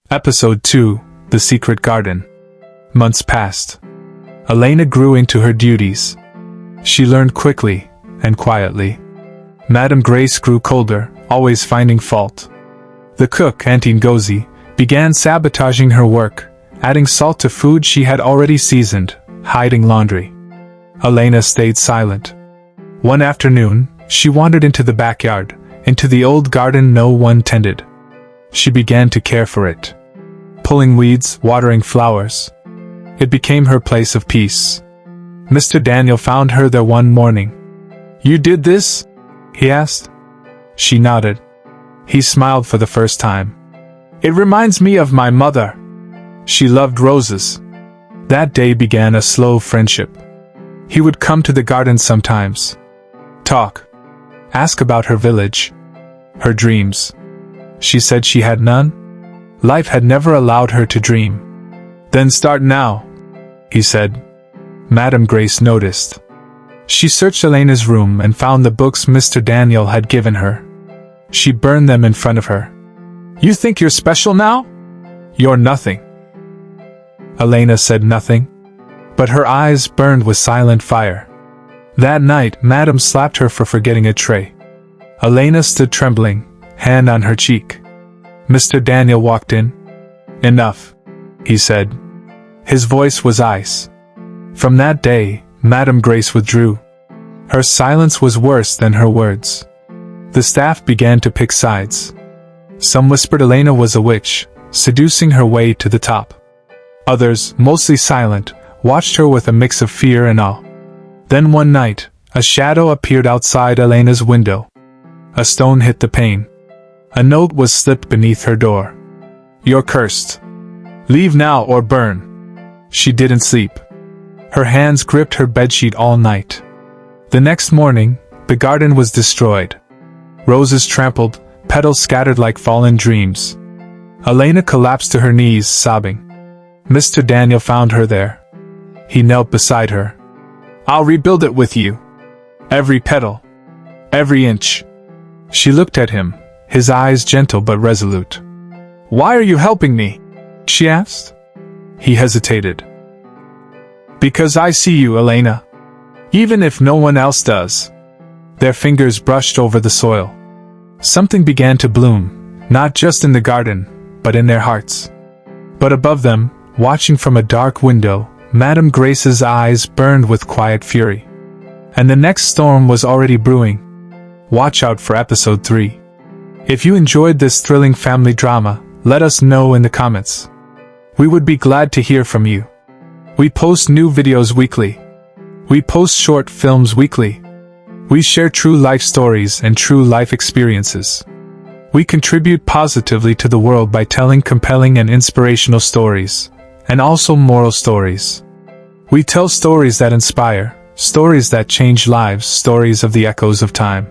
Episode 2, The Secret Garden. Months passed. Elena grew into her duties. She learned quickly and quietly. Madame Grace grew colder, always finding fault. The cook, Auntie Ngozi, began sabotaging her work, adding salt to food she had already seasoned, hiding laundry. Elena stayed silent. One afternoon, she wandered into the backyard, into the old garden no one tended. She began to care for it. Pulling weeds, watering flowers. It became her place of peace. Mr. Daniel found her there one morning. "You did this?" he asked. She nodded. He smiled for the first time. "It reminds me of my mother. She loved roses." That day began a slow friendship. He would come to the garden sometimes. Talk. Ask about her village. Her dreams. She said she had none. Life had never allowed her to dream. "Then start now," he said. Madame Grace noticed. She searched Elena's room and found the books Mr. Daniel had given her. She burned them in front of her. "You think you're special now? You're nothing." Elena said nothing, but her eyes burned with silent fire. That night, Madame slapped her for forgetting a tray. Elena stood trembling, hand on her cheek. Mr. Daniel walked in. "Enough," he said. His voice was ice. From that day, Madame Grace withdrew. Her silence was worse than her words. The staff began to pick sides. Some whispered Elena was a witch, seducing her way to the top. Others, mostly silent, watched her with a mix of fear and awe. Then one night, a shadow appeared outside Elena's window. A stone hit the pane. A note was slipped beneath her door. "You're cursed. Leave now or burn." She didn't sleep. Her hands gripped her bedsheet all night. The next morning, the garden was destroyed. Roses trampled, petals scattered like fallen dreams. Elena collapsed to her knees, sobbing. Mr. Daniel found her there. He knelt beside her. "I'll rebuild it with you. Every petal. Every inch." She looked at him, his eyes gentle but resolute. "Why are you helping me?" she asked. He hesitated. "Because I see you, Elena. Even if no one else does." Their fingers brushed over the soil. Something began to bloom, not just in the garden, but in their hearts. But above them, watching from a dark window, Madame Grace's eyes burned with quiet fury. And the next storm was already brewing. Watch out for episode 3. If you enjoyed this thrilling family drama, let us know in the comments. We would be glad to hear from you. We post new videos weekly. We post short films weekly. We share true life stories and true life experiences. We contribute positively to the world by telling compelling and inspirational stories, and also moral stories. We tell stories that inspire, stories that change lives, stories of the echoes of time.